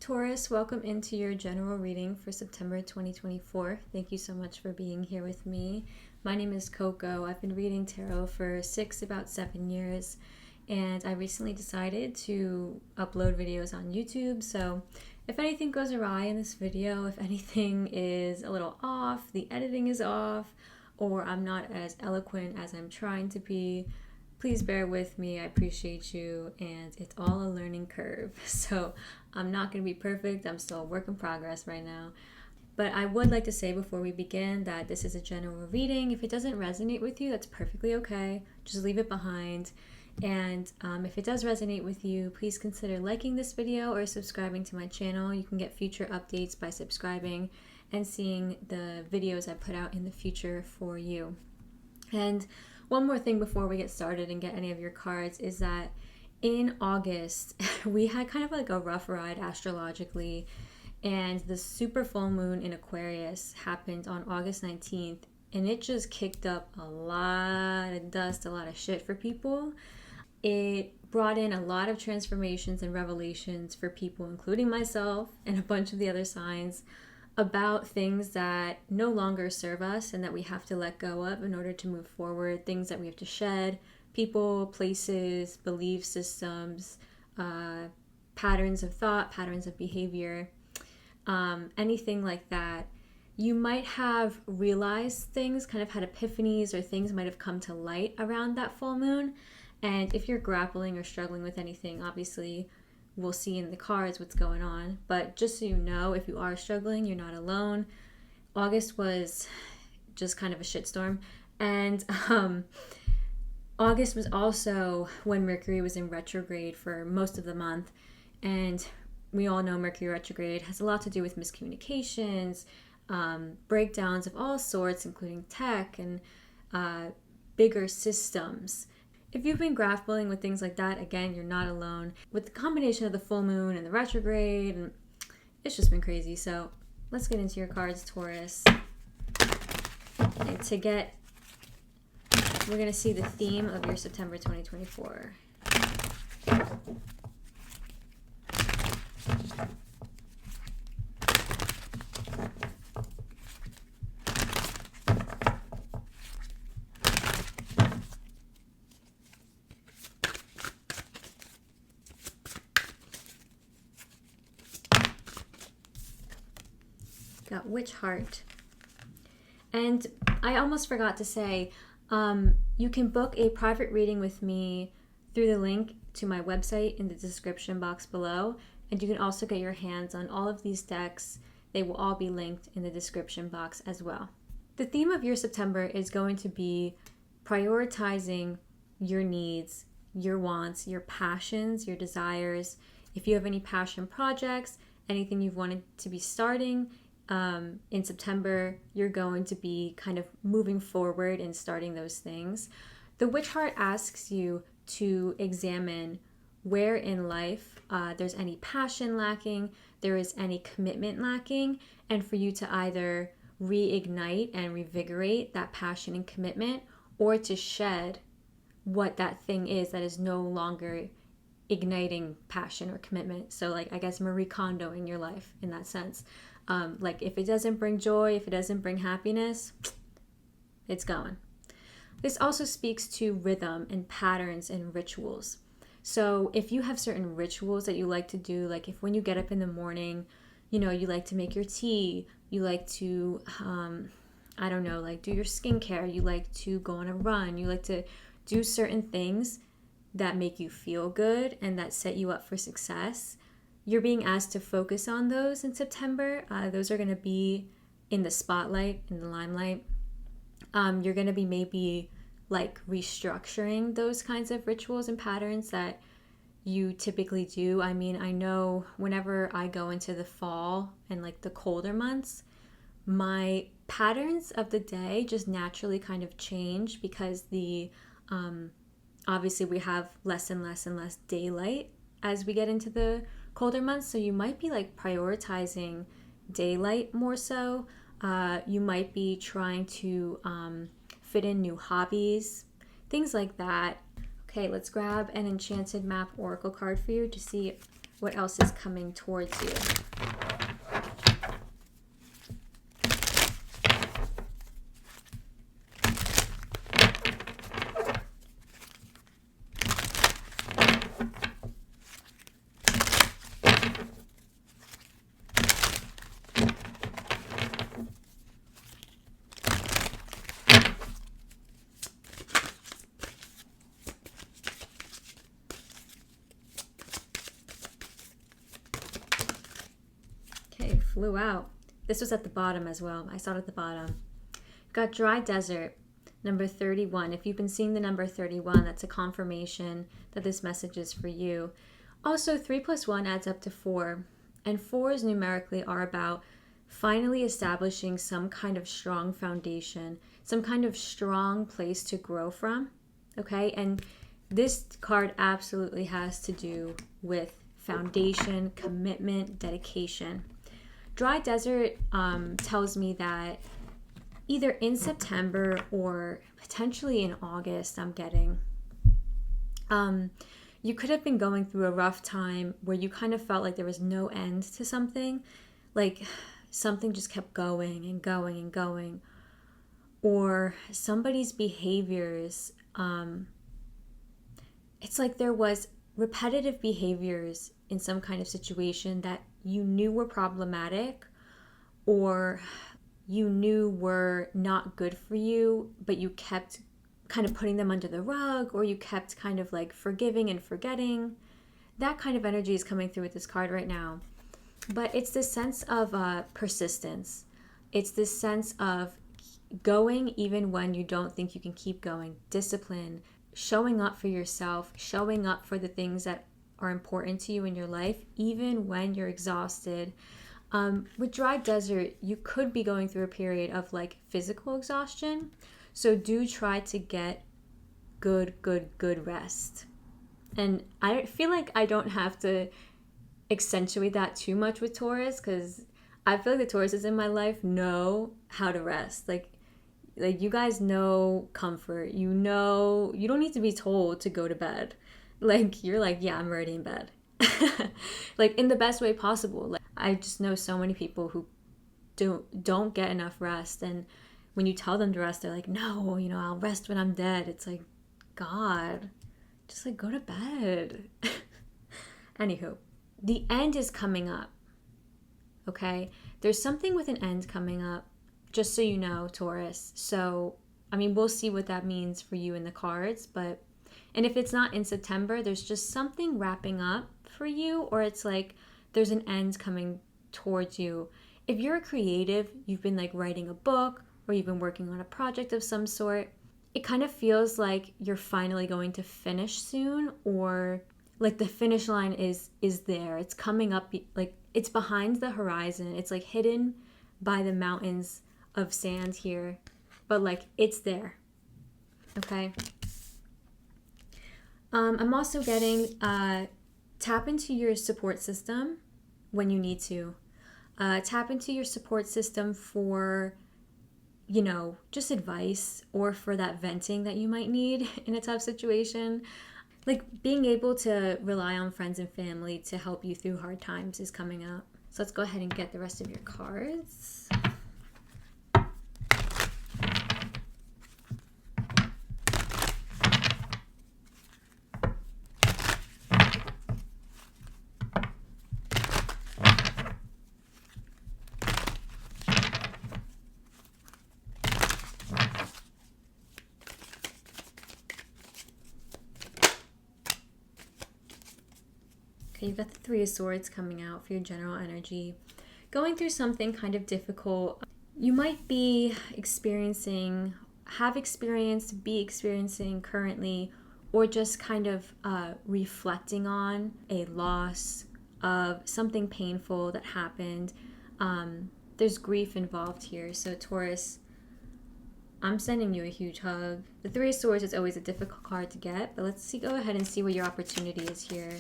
Taurus, welcome into your general reading for September 2024. Thank you so much for being here with me. My name is Coco. I've been reading tarot for about 7 years, and I recently decided to upload videos on YouTube. So if anything goes awry in this video, if anything is a little off, the editing is off, or I'm not as eloquent as I'm trying to be, please bear with me. I appreciate you, and it's all a learning curve. So I'm not going to be perfect. I'm still a work in progress right now. But I would like to say before we begin that this is a general reading. If it doesn't resonate with you, that's perfectly okay. Just leave it behind. And if it does resonate with you, please consider liking this video or subscribing to my channel. You can get future updates by subscribing and seeing the videos I put out in the future for you. And one more thing before we get started and get any of your cards is that in August, we had kind of like a rough ride astrologically, and the super full moon in Aquarius happened on August 19th, and it just kicked up a lot of dust, a lot of shit for people. It brought in a lot of transformations and revelations for people, including myself and a bunch of the other signs, about things that no longer serve us and that we have to let go of in order to move forward, things that we have to shed, people, places, belief systems, patterns of thought, patterns of behavior, anything like that. You might have realized things, kind of had epiphanies, or things might have come to light around that full moon. And if you're grappling or struggling with anything, obviously we'll see in the cards what's going on. But just so you know, if you are struggling, you're not alone. August was just kind of a shitstorm. And August was also when Mercury was in retrograde for most of the month. And we all know Mercury retrograde has a lot to do with miscommunications, breakdowns of all sorts, including tech and bigger systems. If you've been grappling with things like that, again, you're not alone. With the combination of the full moon and the retrograde, and it's just been crazy. So let's get into your cards, Taurus. And we're going to see the theme of your September 2024. Got Witch Heart. And I almost forgot to say, you can book a private reading with me through the link to my website in the description box below. And you can also get your hands on all of these decks. They will all be linked in the description box as well. The theme of your September is going to be prioritizing your needs, your wants, your passions, your desires. If you have any passion projects, anything you've wanted to be starting, in September, you're going to be kind of moving forward and starting those things. The Witch Heart asks you to examine where in life there's any passion lacking, there is any commitment lacking, and for you to either reignite and revigorate that passion and commitment, or to shed what that thing is that is no longer igniting passion or commitment. So like, I guess Marie Kondoing your life in that sense. Like if it doesn't bring joy, if it doesn't bring happiness, it's gone. This also speaks to rhythm and patterns and rituals. So if you have certain rituals that you like to do, like if when you get up in the morning, you like to make your tea, you like to, like do your skincare, you like to go on a run, you like to do certain things that make you feel good and that set you up for success. You're being asked to focus on those in September. Those are going to be in the spotlight, in the limelight. You're going to be maybe like restructuring those kinds of rituals and patterns that you typically do. I mean, I know whenever I go into the fall and like the colder months, my patterns of the day just naturally kind of change because obviously we have less and less and less daylight as we get into the colder months. So you might be like prioritizing daylight more so. You might be trying to fit in new hobbies, things like that. Okay, let's grab an Enchanted Map Oracle card for you to see what else is coming towards you. Flew out. This was at the bottom as well. I saw it at the bottom. Got dry desert, number 31. If you've been seeing the number 31, that's a confirmation that this message is for you. Also, 3 plus 1 adds up to 4. And 4s numerically are about finally establishing some kind of strong foundation, some kind of strong place to grow from. Okay? And this card absolutely has to do with foundation, commitment, dedication. Dry desert tells me that either in September or potentially in August, I'm getting, you could have been going through a rough time where you kind of felt like there was no end to something, like something just kept going and going and going, or somebody's behaviors, it's like there was repetitive behaviors in some kind of situation that you knew were problematic or you knew were not good for you, but you kept kind of putting them under the rug, or you kept kind of like forgiving and forgetting. That kind of energy is coming through with this card right now. But it's this sense of persistence. It's this sense of going even when you don't think you can keep going. Discipline, showing up for yourself, showing up for the things that are important to you in your life, even when you're exhausted. With dry desert, you could be going through a period of like physical exhaustion. So do try to get good rest. And I feel like I don't have to accentuate that too much with Taurus, because I feel like the Tauruses in my life know how to rest. Like you guys know comfort. You know, you don't need to be told to go to bed. Like, you're like, yeah, I'm already in bed. Like, in the best way possible. Like, I just know so many people who don't get enough rest, and when you tell them to rest, they're like, no, I'll rest when I'm dead. It's like, God, just like go to bed. Anywho, the end is coming up. Okay? There's something with an end coming up, just so you know, Taurus. So, I mean, we'll see what that means for you in the cards, and if it's not in September, there's just something wrapping up for you, or it's like there's an end coming towards you. If you're a creative, you've been like writing a book, or you've been working on a project of some sort, it kind of feels like you're finally going to finish soon, or like the finish line is there. It's coming up, like it's behind the horizon. It's like hidden by the mountains of sand here, but like it's there. Okay? I'm also getting tap into your support system when you need to. Tap into your support system for, just advice, or for that venting that you might need in a tough situation. Like being able to rely on friends and family to help you through hard times is coming up. So let's go ahead and get the rest of your cards. Okay, you've got the Three of Swords coming out for your general energy. Going through something kind of difficult. You might be experiencing, have experienced, be experiencing currently, or just kind of reflecting on a loss of something painful that happened. There's grief involved here. So Taurus, I'm sending you a huge hug. The Three of Swords is always a difficult card to get, but let's go ahead and see what your opportunity is here.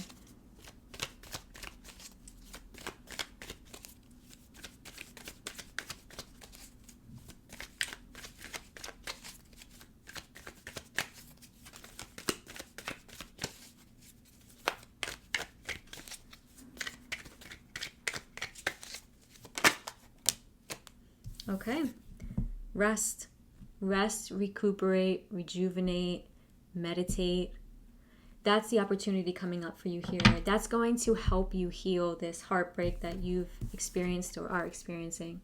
Okay. Rest. Rest, recuperate, rejuvenate, meditate. That's the opportunity coming up for you here. That's going to help you heal this heartbreak that you've experienced or are experiencing.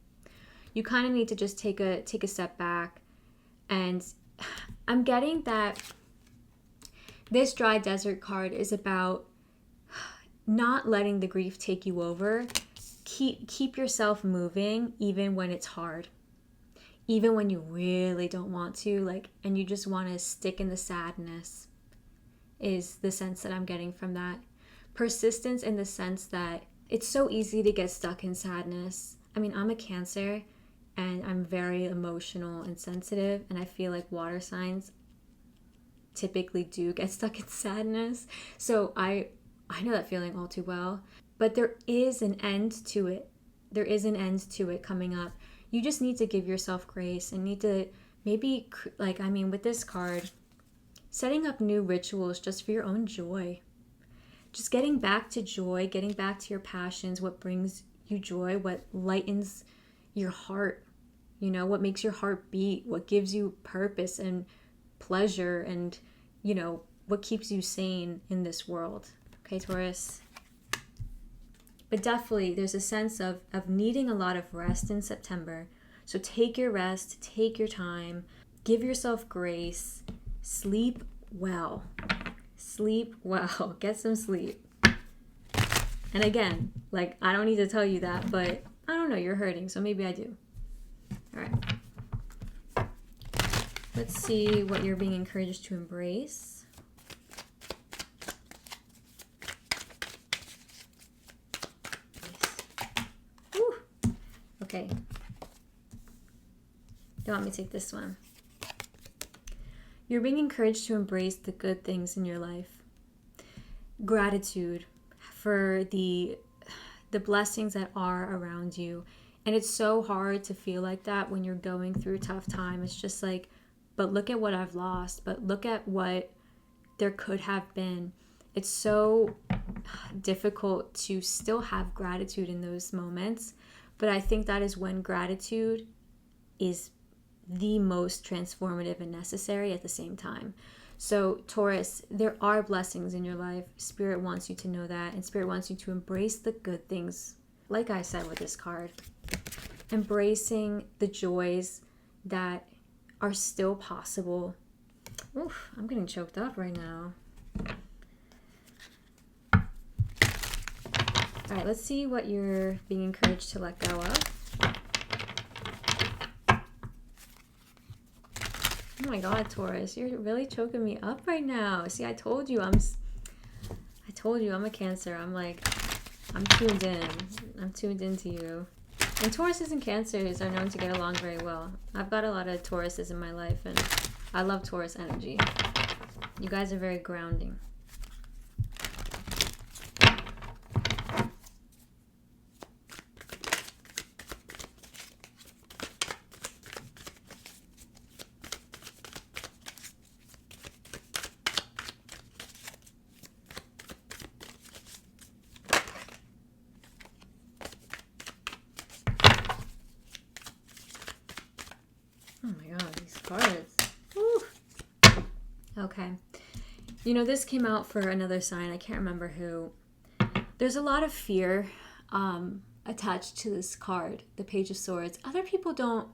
You kind of need to just take a step back. And I'm getting that this dry desert card is about not letting the grief take you over. Keep yourself moving even when it's hard. Even when you really don't want to, and you just want to stick in the sadness, is the sense that I'm getting from that. Persistence in the sense that it's so easy to get stuck in sadness. I mean, I'm a Cancer and I'm very emotional and sensitive, and I feel like water signs typically do get stuck in sadness. So I know that feeling all too well. But there is an end to it. There is an end to it coming up. You just need to give yourself grace and need to maybe, with this card, setting up new rituals just for your own joy. Just getting back to joy, getting back to your passions, what brings you joy, what lightens your heart, what makes your heart beat, what gives you purpose and pleasure and, what keeps you sane in this world. Okay, Taurus? But definitely there's a sense of needing a lot of rest in September. So take your rest, take your time, give yourself grace, sleep well. Sleep well. Get some sleep. And again, I don't need to tell you that, but I don't know, you're hurting, so maybe I do. All right. Let's see what you're being encouraged to embrace. Okay. You want me to take this one? You're being encouraged to embrace the good things in your life. Gratitude for the blessings that are around you. And it's so hard to feel like that when you're going through a tough time. It's just but look at what I've lost. But look at what there could have been. It's so difficult to still have gratitude in those moments. But I think that is when gratitude is the most transformative and necessary at the same time. So Taurus, there are blessings in your life. Spirit wants you to know that. And Spirit wants you to embrace the good things. Like I said with this card. Embracing the joys that are still possible. Oof, I'm getting choked up right now. All right, let's see what you're being encouraged to let go of. Oh my God, Taurus, you're really choking me up right now. See, I told you I'm a Cancer. I'm tuned in. I'm tuned into you. And Tauruses and Cancers are known to get along very well. I've got a lot of Tauruses in my life, and I love Taurus energy. You guys are very grounding. Cards. Woo. Okay. This came out for another sign. I can't remember who. There's a lot of fear attached to this card, the Page of Swords. Other people don't.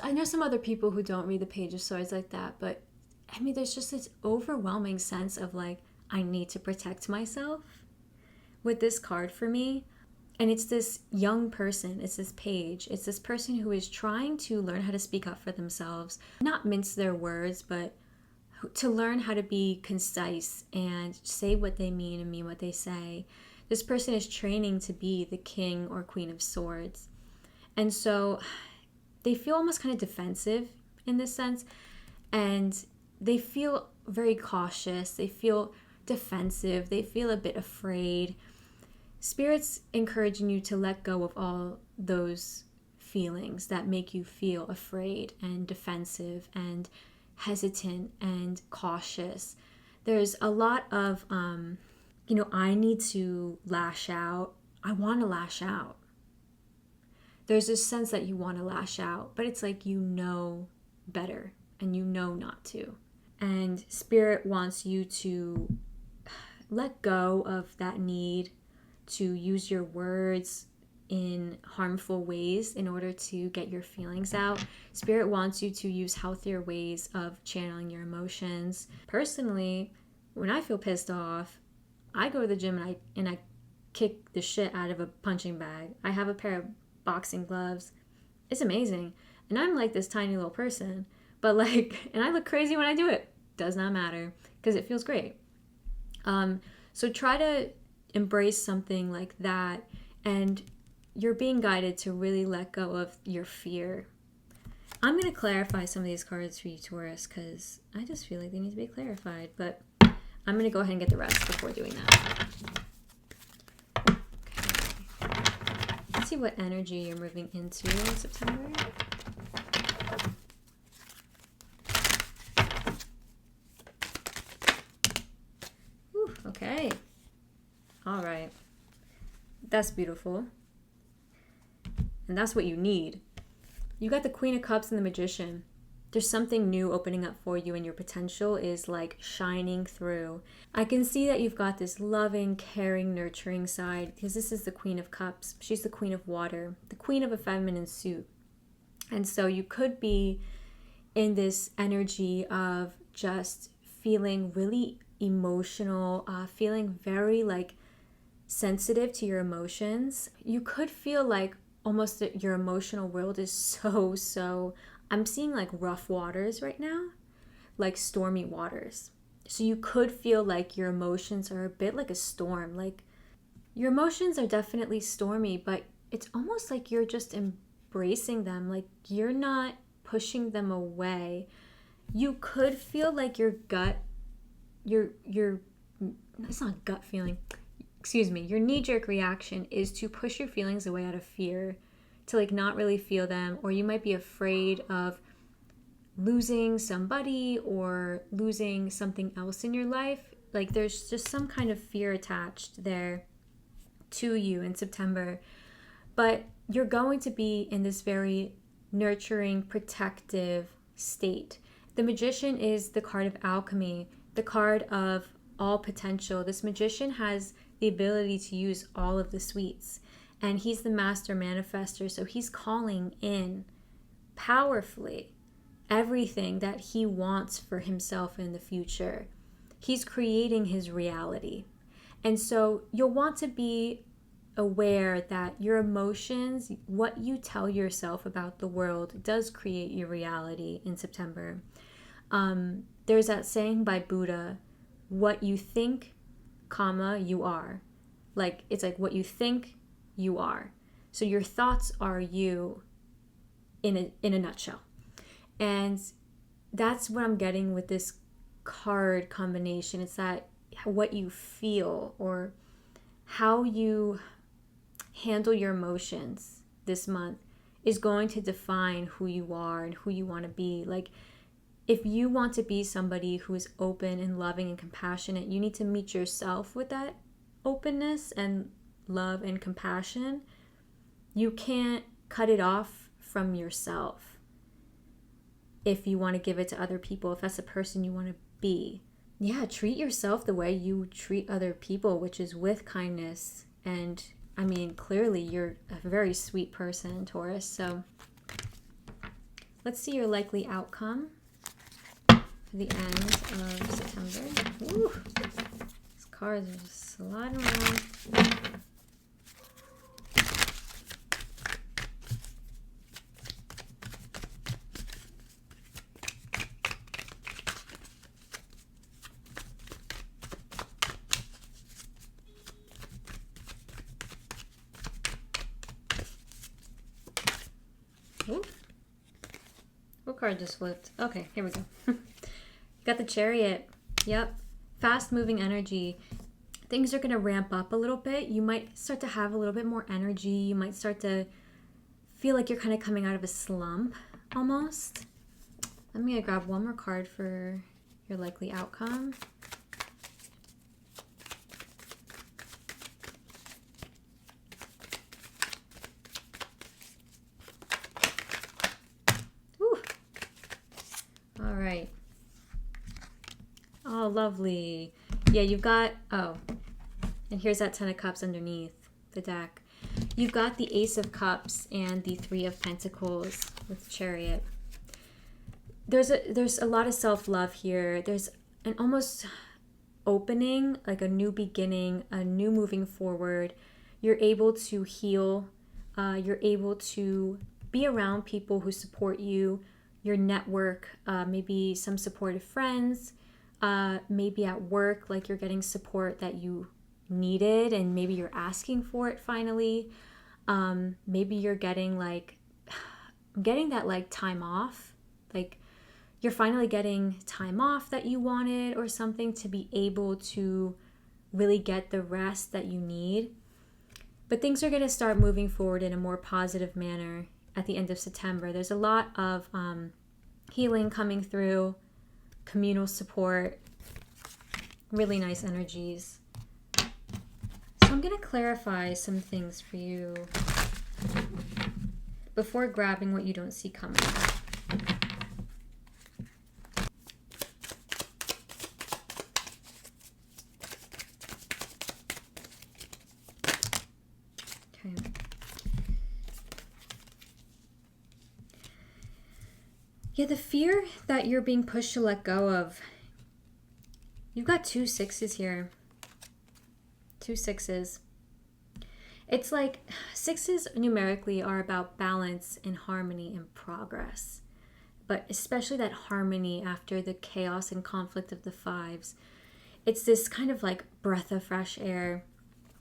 I know some other people who don't read the Page of Swords like that, but there's just this overwhelming sense of I need to protect myself with this card for me. And it's this young person, it's this page, it's this person who is trying to learn how to speak up for themselves, not mince their words, but to learn how to be concise and say what they mean and mean what they say. This person is training to be the King or Queen of Swords. And so they feel almost kind of defensive in this sense, and they feel very cautious, they feel defensive, they feel a bit afraid. Spirit's encouraging you to let go of all those feelings that make you feel afraid and defensive and hesitant and cautious. There's a lot of, I need to lash out. I want to lash out. there's this sense that you want to lash out, but it's like you know better and you know not to. And Spirit wants you to let go of that need to use your words in harmful ways in order to get your feelings out. Spirit wants you to use healthier ways of channeling your emotions. Personally, when I feel pissed off, I go to the gym and I kick the shit out of a punching bag. I have a pair of boxing gloves. It's amazing. And I'm like this tiny little person, but like, and I look crazy when I do it. Does not matter because it feels great. So try to embrace something like that, and you're being guided to really let go of your fear. I'm going to clarify some of these cards for you, Taurus, because I just feel like they need to be clarified, but I'm going to go ahead and get the rest before doing that. Okay. Let's see what energy you're moving into in September. Whew, okay. All right. That's beautiful. And that's what you need. You got the Queen of Cups and the Magician. There's something new opening up for you, and your potential is like shining through. I can see that you've got this loving, caring, nurturing side, because this is the Queen of Cups. She's the Queen of Water, the Queen of a feminine suit. And so you could be in this energy of just feeling really emotional, feeling very like sensitive to your emotions. You could feel like almost that your emotional world is so I'm seeing like rough waters right now, like stormy waters. So you could feel like your emotions are a bit like a storm. Like your emotions are definitely stormy, but it's almost like you're just embracing them. Like you're not pushing them away. You could feel like your gut, it's not gut feeling. Excuse me, your knee-jerk reaction is to push your feelings away out of fear, to like not really feel them, or you might be afraid of losing somebody or losing something else in your life. Like there's just some kind of fear attached there to you in September. But you're going to be in this very nurturing, protective state. The Magician is the card of alchemy, the card of all potential. This Magician has the ability to use all of the sweets, and he's the master manifester, so he's calling in powerfully everything that he wants for himself in the future. He's creating his reality. And so you'll want to be aware that your emotions, what you tell yourself about the world, does create your reality in September. There's that saying by Buddha, what you think, comma, you are. Like, it's like what you think, you are. So your thoughts are you in a nutshell. And that's what I'm getting with this card combination. It's that what you feel or how you handle your emotions this month is going to define who you are and who you want to be. Like, if you want to be somebody who is open and loving and compassionate, you need to meet yourself with that openness and love and compassion. You can't cut it off from yourself if you want to give it to other people, if that's the person you want to be. Yeah, treat yourself the way you treat other people, which is with kindness. And I mean, clearly you're a very sweet person, Taurus. So let's see your likely outcome for the end of September. Ooh, these cards are just sliding around. Ooh. What card just flipped? Okay, here we go. Got the Chariot. Yep. Fast moving energy. Things are going to ramp up a little bit. You might start to have a little bit more energy. You might start to feel like you're kind of coming out of a slump almost. I'm going to grab one more card for your likely outcome. lovely. Yeah, you've got, oh, and here's that 10 of Cups underneath the deck. You've got the Ace of Cups and the 3 of Pentacles with Chariot. There's a lot of self-love here. There's an almost opening, like a new beginning, a new moving forward. You're able to heal. You're able to be around people who support you, your network, maybe some supportive friends, maybe at work, like you're getting support that you needed and maybe you're asking for it finally. Maybe you're getting that like time off, like you're finally getting time off that you wanted or something to be able to really get the rest that you need. But things are going to start moving forward in a more positive manner at the end of September. There's a lot of healing coming through, communal support, really nice energies. So I'm going to clarify some things for you before grabbing what you don't see coming. Okay. Yeah, the fear that you're being pushed to let go of. You've got 2 6s here. 2 6s. It's like 6s numerically are about balance and harmony and progress. But especially that harmony after the chaos and conflict of the 5s. It's this kind of like breath of fresh air.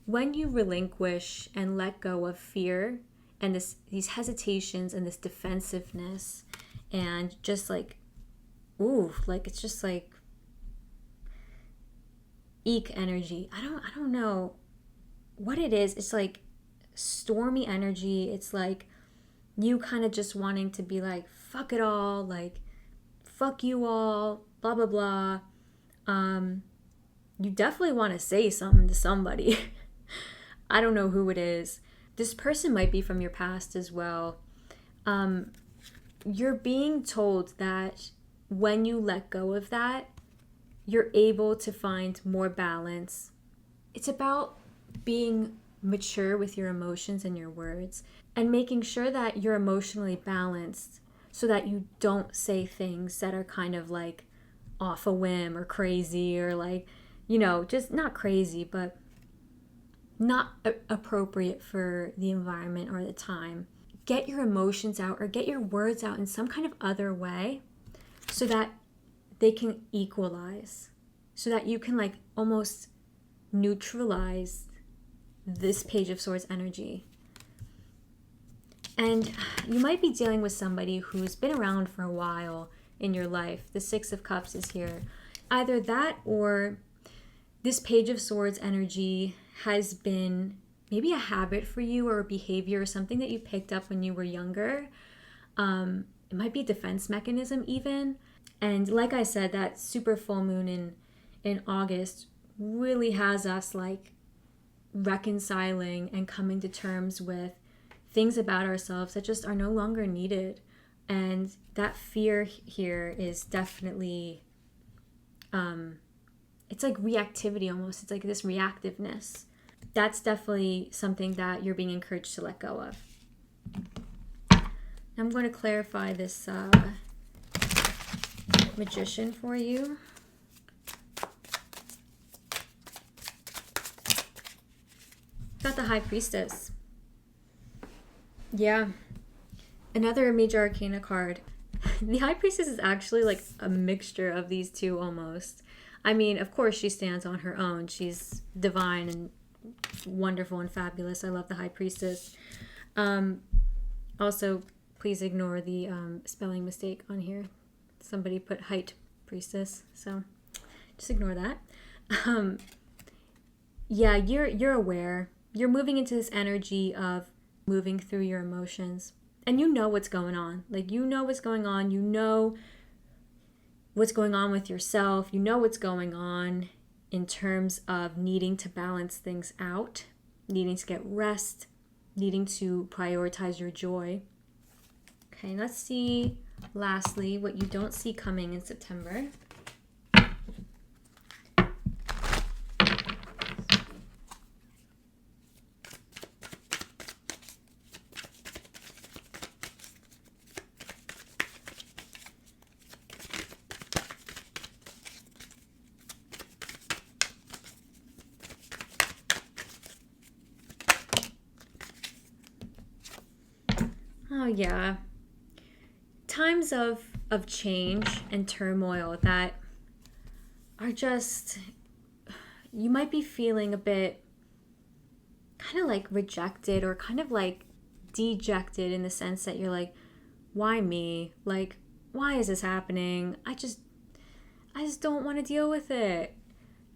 When you relinquish and let go of fear and these hesitations and this defensiveness and just like, ooh, like it's just like eek energy. I don't know what it is. It's like stormy energy. It's like you kind of just wanting to be like, fuck it all, like fuck you all, blah blah blah. You definitely want to say something to somebody. I don't know who it is. This person might be from your past as well. You're being told that when you let go of that, you're able to find more balance. It's about being mature with your emotions and your words and making sure that you're emotionally balanced so that you don't say things that are kind of like off a whim or crazy or like, just not crazy, but not appropriate for the environment or the time. Get your emotions out or get your words out in some kind of other way so that they can equalize, so that you can like almost neutralize this Page of Swords energy. And you might be dealing with somebody who's been around for a while in your life. The 6 of Cups is here. Either that or this Page of Swords energy has been maybe a habit for you or a behavior or something that you picked up when you were younger. It might be a defense mechanism even. And like I said, that super full moon in August really has us like reconciling and coming to terms with things about ourselves that just are no longer needed. And that fear here is definitely, it's like reactivity almost. It's like this reactiveness. That's definitely something that you're being encouraged to let go of. I'm going to clarify this Magician for you. Got the High Priestess. Yeah. Another major arcana card. The High Priestess is actually like a mixture of these two almost. I mean, of course she stands on her own. She's divine and wonderful and fabulous. I love the High Priestess. Also, please ignore the spelling mistake on here. Somebody put Height Priestess, so just ignore that. Yeah, you're aware. You're moving into this energy of moving through your emotions. And you know what's going on. Like, you know what's going on. You know what's going on with yourself. You know what's going on in terms of needing to balance things out, needing to get rest, needing to prioritize your joy. Okay, let's see, lastly, what you don't see coming in September. yeah. Times of change and turmoil that are just, you might be feeling a bit kind of like rejected or kind of like dejected, in the sense that you're like, why me? Like, why is this happening? I just don't want to deal with it.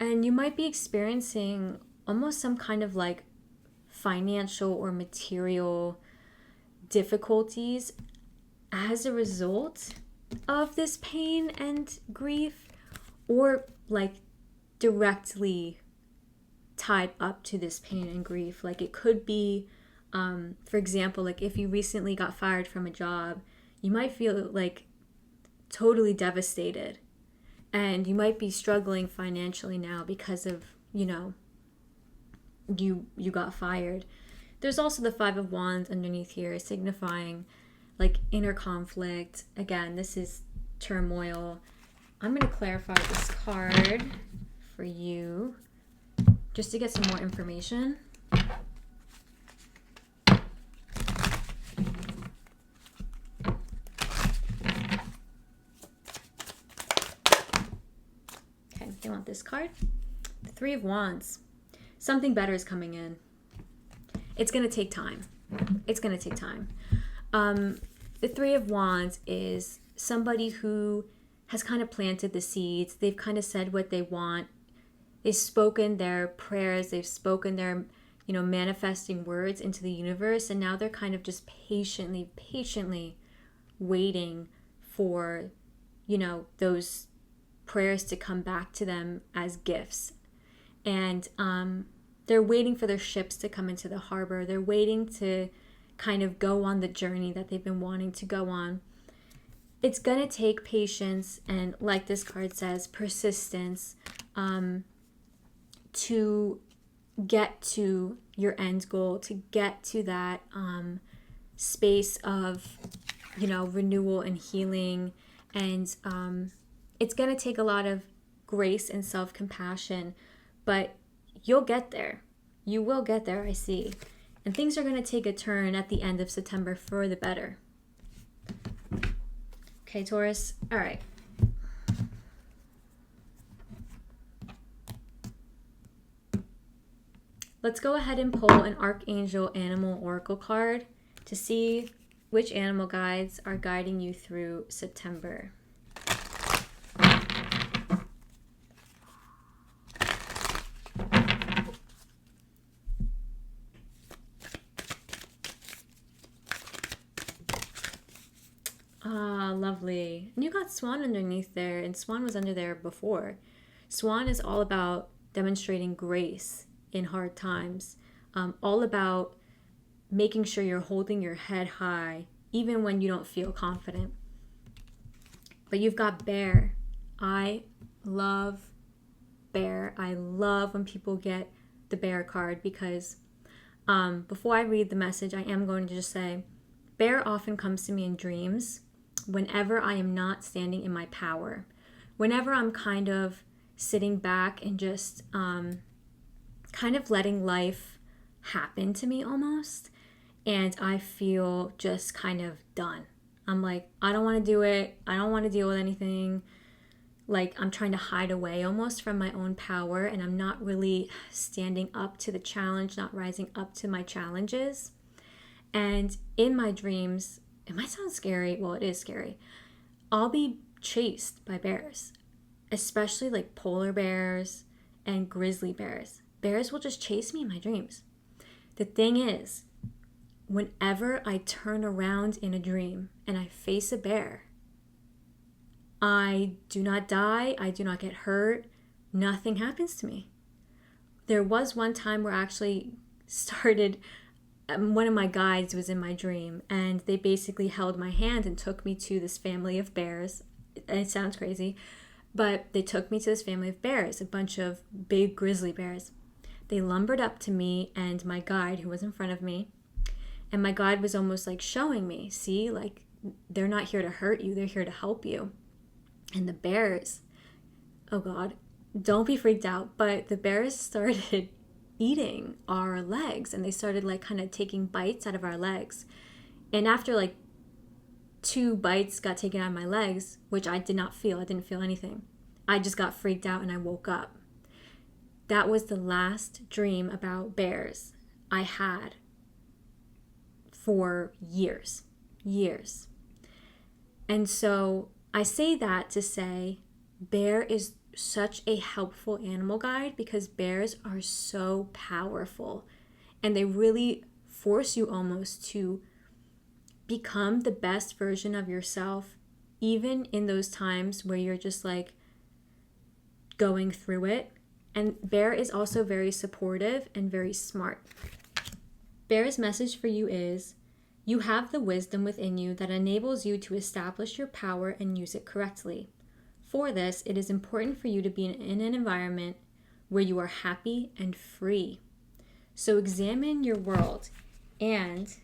And you might be experiencing almost some kind of like financial or material difficulties as a result of this pain and grief, or like directly tied up to this pain and grief. Like it could be, for example, like if you recently got fired from a job, you might feel like totally devastated, and you might be struggling financially now because of, you got fired. There's also the Five of Wands underneath here, signifying like inner conflict. Again, this is turmoil. I'm going to clarify this card for you just to get some more information. Okay, they want this card. The Three of Wands. Something better is coming in. It's going to take time. It's going to take time. The Three of Wands is somebody who has kind of planted the seeds. They've kind of said what they want. They've spoken their prayers. They've spoken their, manifesting words into the universe. And now they're kind of just patiently waiting for, those prayers to come back to them as gifts. And they're waiting for their ships to come into the harbor. They're waiting to kind of go on the journey that they've been wanting to go on. It's going to take patience and, like this card says, persistence to get to your end goal, to get to that space of, renewal and healing. And it's going to take a lot of grace and self-compassion, but you'll get there. You will get there, I see. And things are going to take a turn at the end of September for the better. Okay, Taurus. All right. Let's go ahead and pull an Archangel Animal Oracle card to see which animal guides are guiding you through September. Lovely. And you got Swan underneath there, and Swan was under there before. Swan is all about demonstrating grace in hard times, all about making sure you're holding your head high even when you don't feel confident. But you've got Bear. I love Bear. I love when people get the Bear card, because before I read the message, I am going to just say, Bear often comes to me in dreams whenever I am not standing in my power, whenever I'm kind of sitting back and just kind of letting life happen to me almost, and I feel just kind of done. I'm like, I don't want to do it. I don't want to deal with anything. Like, I'm trying to hide away almost from my own power, and I'm not really standing up to the challenge, not rising up to my challenges. And in my dreams, it might sound scary. Well, it is scary. I'll be chased by bears, especially like polar bears and grizzly bears. Bears will just chase me in my dreams. The thing is, whenever I turn around in a dream and I face a bear, I do not die. I do not get hurt. Nothing happens to me. There was one time where I actually started, one of my guides was in my dream, and they basically held my hand and took me to this family of bears. It sounds crazy, but they took me to this family of bears, a bunch of big grizzly bears. They lumbered up to me and my guide, who was in front of me, and my guide was almost like showing me, see, like, they're not here to hurt you, they're here to help you. And the bears, oh God, don't be freaked out, but the bears started eating our legs, and they started like kind of taking bites out of our legs. And after like 2 bites got taken out of my legs, which I did not feel. I didn't feel anything. I just got freaked out and I woke up. That was the last dream about bears I had for years. And so I say that to say bear is such a helpful animal guide because bears are so powerful and they really force you almost to become the best version of yourself, even in those times where you're just like going through it. And bear is also very supportive and very smart. Bear's message for you is, you have the wisdom within you that enables you to establish your power and use it correctly. For this, it is important for you to be in an environment where you are happy and free. So examine your world, and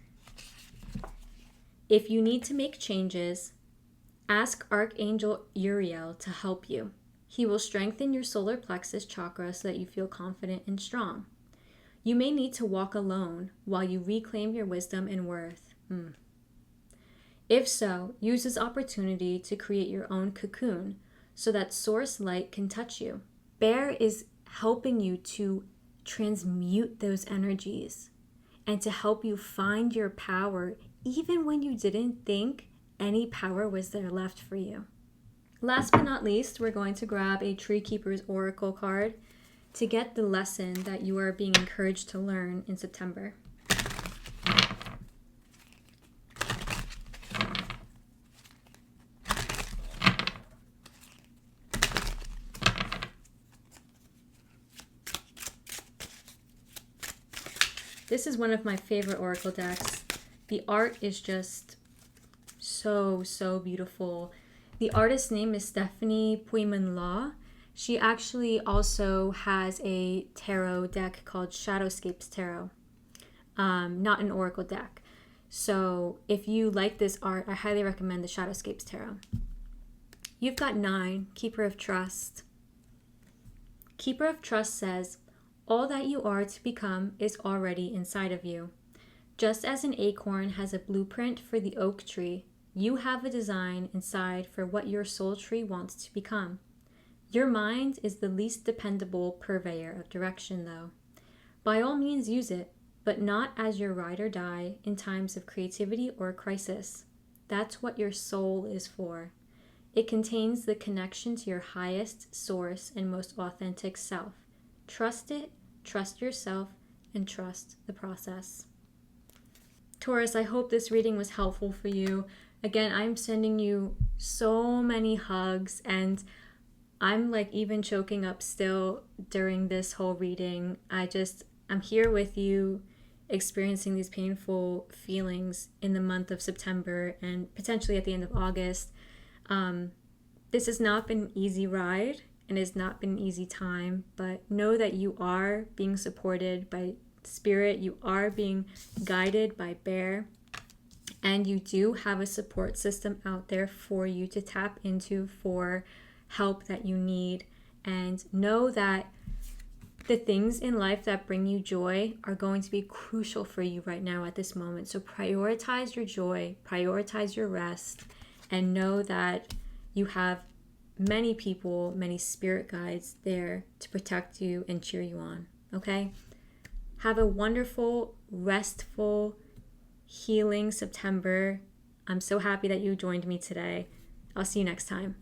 if you need to make changes, ask Archangel Uriel to help you. He will strengthen your solar plexus chakra so that you feel confident and strong. You may need to walk alone while you reclaim your wisdom and worth. If so, use this opportunity to create your own cocoon so that source light can touch you. Bear is helping you to transmute those energies and to help you find your power even when you didn't think any power was there left for you. Last but not least, we're going to grab a Tree Keeper's Oracle card to get the lesson that you are being encouraged to learn in September. This is one of my favorite oracle decks. The art is just so beautiful. The artist's name is Stephanie Puiman-Law. She actually also has a tarot deck called Shadowscapes Tarot, not an oracle deck. So if you like this art, I highly recommend the Shadowscapes Tarot. You've got 9, Keeper of Trust. Keeper of Trust says, all that you are to become is already inside of you. Just as an acorn has a blueprint for the oak tree, you have a design inside for what your soul tree wants to become. Your mind is the least dependable purveyor of direction, though. By all means use it, but not as your ride or die in times of creativity or crisis. That's what your soul is for. It contains the connection to your highest source and most authentic self. Trust it, trust yourself, and trust the process. Taurus, I hope this reading was helpful for you. Again, I'm sending you so many hugs, and I'm like even choking up still during this whole reading. I'm here with you, experiencing these painful feelings in the month of September and potentially at the end of August. This has not been an easy ride and has not been an easy time, but know that you are being supported by Spirit, you are being guided by Bear, and you do have a support system out there for you to tap into for help that you need. And know that the things in life that bring you joy are going to be crucial for you right now at this moment. So prioritize your joy, prioritize your rest, and know that you have many people, many spirit guides there to protect you and cheer you on, okay? Have a wonderful, restful, healing September. I'm so happy that you joined me today. I'll see you next time.